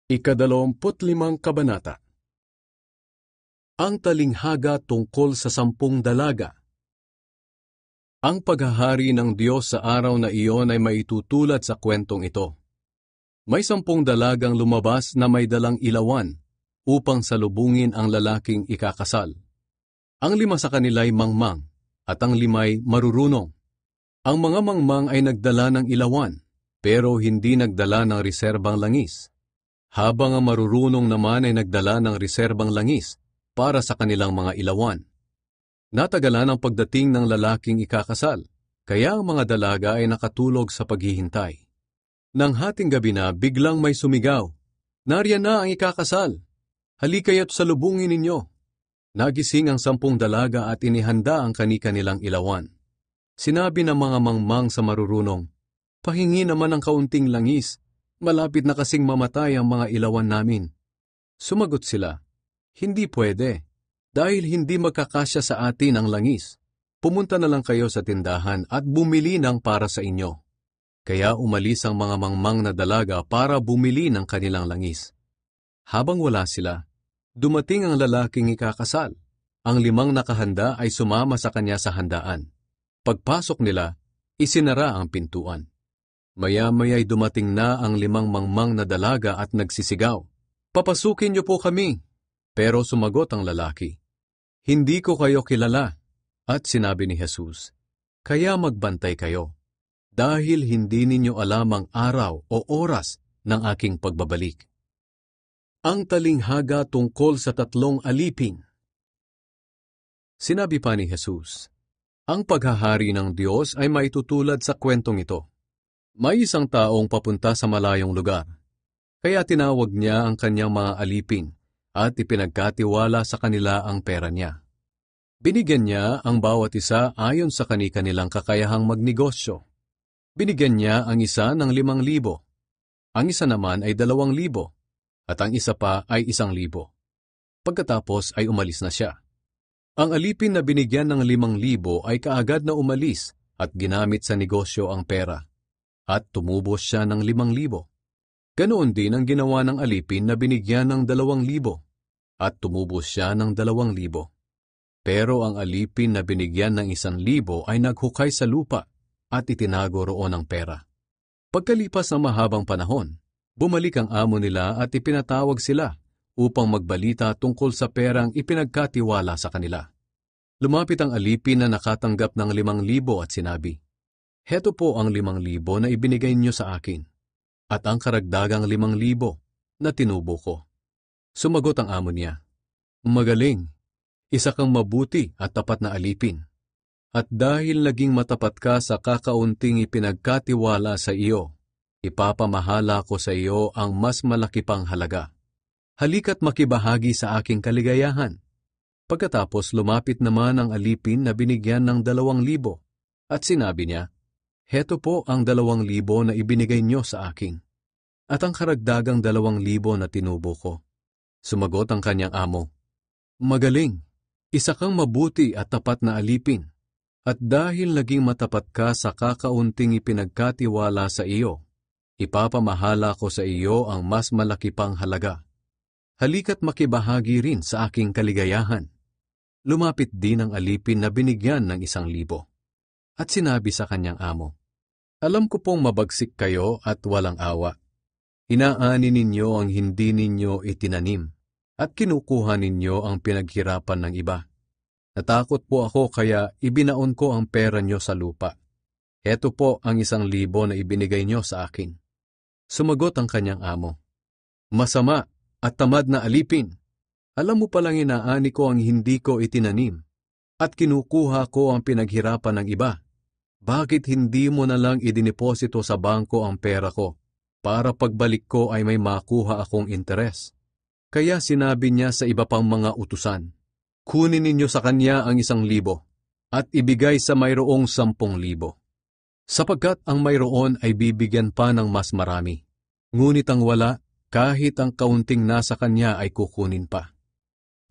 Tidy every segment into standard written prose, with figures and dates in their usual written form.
Ika-25 Kabanata. Ang talinghaga tungkol sa 10 dalaga. Ang paghahari ng Diyos sa araw na iyon ay maitutulad sa kwentong ito. May 10 dalagang lumabas na may dalang ilawan upang salubungin ang lalaking ikakasal. Ang 5 sa kanila'y mangmang at ang 5 marurunong. Ang mga mangmang ay nagdala ng ilawan pero hindi nagdala ng reserbang langis. Habang ang marurunong naman ay nagdala ng reserbang langis para sa kanilang mga ilawan. Natagalan ang pagdating ng lalaking ikakasal, kaya ang mga dalaga ay nakatulog sa paghihintay. Nang hating gabi na, biglang may sumigaw, "Nariyan na ang ikakasal! Halikaya't salubungin ninyo!" Nagising ang 10 dalaga at inihanda ang kani-kanilang ilawan. Sinabi ng mga mangmang sa marurunong, "Pahingi naman ng kaunting langis. Malapit na kasing mamatay ang mga ilawan namin." Sumagot sila, "Hindi pwede, dahil hindi magkakasya sa atin ang langis. Pumunta na lang kayo sa tindahan at bumili ng para sa inyo." Kaya umalis ang mga mangmang na dalaga para bumili ng kanilang langis. Habang wala sila, dumating ang lalaking ikakasal. Ang 5 nakahanda ay sumama sa kanya sa handaan. Pagpasok nila, isinara ang pintuan. Maya-maya'y dumating na ang 5 mangmang na dalaga at nagsisigaw, "Papasukin niyo po kami." Pero sumagot ang lalaki, "Hindi ko kayo kilala." At sinabi ni Jesus, "Kaya magbantay kayo, dahil hindi ninyo alam ang araw o oras ng aking pagbabalik." Ang talinghaga tungkol sa 3 alipin. Sinabi pa ni Jesus, ang paghahari ng Diyos ay maitutulad sa kwentong ito. May isang taong papunta sa malayong lugar, kaya tinawag niya ang kanyang mga alipin at ipinagkatiwala sa kanila ang pera niya. Binigyan niya ang bawat isa ayon sa kani-kanilang kakayahang magnegosyo. Binigyan niya ang isa ng 5,000, ang isa naman ay 2,000, at ang isa pa ay 1,000. Pagkatapos ay umalis na siya. Ang alipin na binigyan ng 5,000 ay kaagad na umalis at ginamit sa negosyo ang pera. At tumubos siya ng 5,000. Ganoon din ang ginawa ng alipin na binigyan ng 2,000, at tumubos siya ng 2,000. Pero ang alipin na binigyan ng 1,000 ay naghukay sa lupa at itinago roon ang pera. Pagkalipas ng mahabang panahon, bumalik ang amo nila at ipinatawag sila upang magbalita tungkol sa perang ipinagkatiwala sa kanila. Lumapit ang alipin na nakatanggap ng 5,000 at sinabi, "Heto po ang 5,000 na ibinigay niyo sa akin, at ang karagdagang 5,000 na tinubo ko." Sumagot ang amo niya, "Magaling, isa kang mabuti at tapat na alipin. At dahil naging matapat ka sa kakaunting ipinagkatiwala sa iyo, ipapamahala ko sa iyo ang mas malaki pang halaga. Halika't makibahagi sa aking kaligayahan." Pagkatapos lumapit naman ang alipin na binigyan ng 2,000 at sinabi niya, "Heto po ang 2,000 na ibinigay niyo sa akin, at ang karagdagang 2,000 na tinubo ko." Sumagot ang kanyang amo, "Magaling, isa kang mabuti at tapat na alipin, at dahil naging matapat ka sa kakaunting ipinagkatiwala sa iyo, ipapamahala ko sa iyo ang mas malaki pang halaga. Halika't makibahagi rin sa aking kaligayahan." Lumapit din ang alipin na binigyan ng 1,000 at sinabi sa kanyang amo, "Alam ko pong mabagsik kayo at walang awa. Inaani ninyo ang hindi ninyo itinanim at kinukuha ninyo ang pinaghirapan ng iba. Natakot po ako kaya ibinaon ko ang pera nyo sa lupa. Heto po ang 1,000 na ibinigay nyo sa akin." Sumagot ang kanyang amo, "Masama at tamad na alipin! Alam mo palang inaani ko ang hindi ko itinanim at kinukuha ko ang pinaghirapan ng iba. Bakit hindi mo na lang idiniposito sa bangko ang pera ko para pagbalik ko ay may makuha akong interes?" Kaya sinabi niya sa iba pang mga utusan, "Kunin ninyo sa kanya ang 1,000 at ibigay sa mayroong 10,000. Sapagkat ang mayroon ay bibigyan pa ng mas marami. Ngunit ang wala, kahit ang kaunting nasa kanya ay kukunin pa.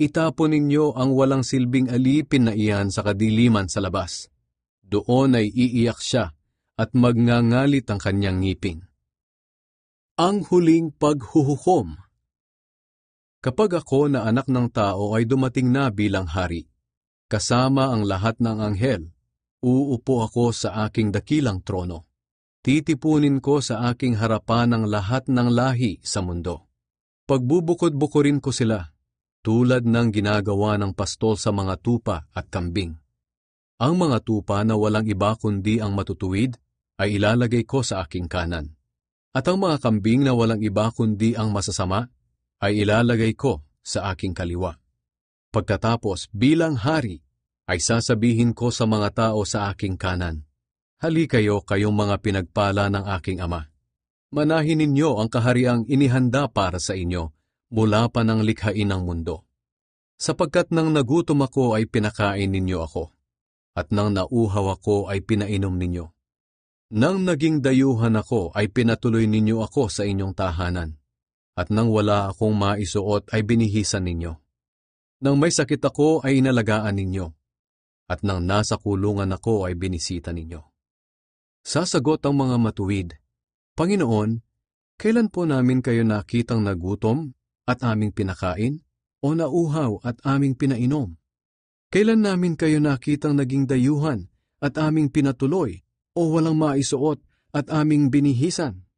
Itapon ninyo ang walang silbing alipin na iyan sa kadiliman sa labas. Doon ay iiyak siya at magngangalit ang kanyang ngipin." Ang huling paghuhukom. Kapag ako na anak ng tao ay dumating na bilang hari, kasama ang lahat ng anghel, uupo ako sa aking dakilang trono. Titipunin ko sa aking harapan ang lahat ng lahi sa mundo. Pagbubukod-bukurin ko sila, tulad ng ginagawa ng pastol sa mga tupa at kambing. Ang mga tupa na walang iba kundi ang matutuwid ay ilalagay ko sa aking kanan. At ang mga kambing na walang iba kundi ang masasama ay ilalagay ko sa aking kaliwa. Pagkatapos bilang hari ay sasabihin ko sa mga tao sa aking kanan, "Hali kayo, kayong mga pinagpala ng aking ama. Manahin ninyo ang kahariang inihanda para sa inyo mula pa ng likhain ng mundo. Sapagkat nang nagutom ako ay pinakain ninyo ako, at nang nauhaw ako ay pinainom ninyo. Nang naging dayuhan ako ay pinatuloy ninyo ako sa inyong tahanan, at nang wala akong maisuot ay binihisan ninyo. Nang may sakit ako ay inalagaan ninyo, at nang nasa kulungan ako ay binisita ninyo." Sasagot ang mga matuwid, "Panginoon, kailan po namin kayo nakitang nagutom at aming pinakain, o nauhaw at aming pinainom? Kailan namin kayo nakitang naging dayuhan at aming pinatuloy, o walang maisuot at aming binihisan?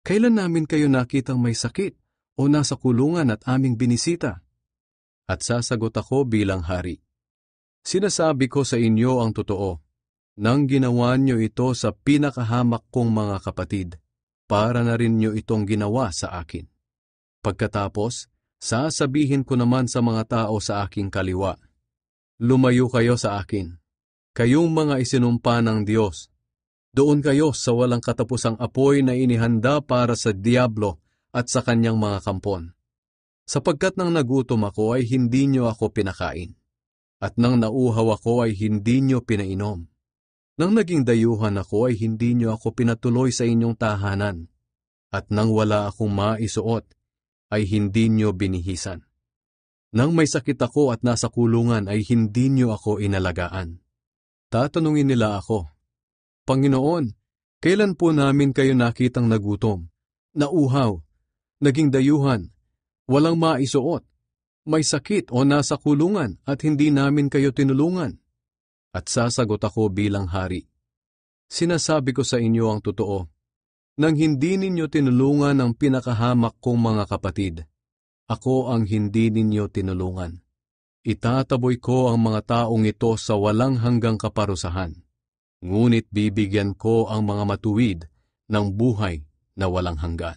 Kailan namin kayo nakitang may sakit o nasa kulungan at aming binisita?" At sasagot ako bilang hari, "Sinasabi ko sa inyo ang totoo, nang ginawa nyo ito sa pinakahamak kong mga kapatid, para na rin nyo itong ginawa sa akin." Pagkatapos, sasabihin ko naman sa mga tao sa aking kaliwa, "Lumayo kayo sa akin, kayong mga isinumpa ng Diyos. Doon kayo sa walang katapusang apoy na inihanda para sa diablo at sa kanyang mga kampon. Sapagkat nang nagutom ako ay hindi nyo ako pinakain, at nang nauhaw ako ay hindi nyo pinainom. Nang naging dayuhan ako ay hindi nyo ako pinatuloy sa inyong tahanan, at nang wala akong maisuot ay hindi nyo binihisan. Nang may sakit ako at nasa kulungan ay hindi nyo ako inalagaan." Tatanungin nila ako, "Panginoon, kailan po namin kayo nakitang nagutom, nauhaw, naging dayuhan, walang maisuot, may sakit o nasa kulungan at hindi namin kayo tinulungan?" At sasagot ako bilang hari, "Sinasabi ko sa inyo ang totoo, nang hindi ninyo tinulungan ang pinakahamak kong mga kapatid, ako ang hindi ninyo tinulungan. Itataboy ko ang mga taong ito sa walang hanggang kaparusahan, ngunit bibigyan ko ang mga matuwid ng buhay na walang hanggan."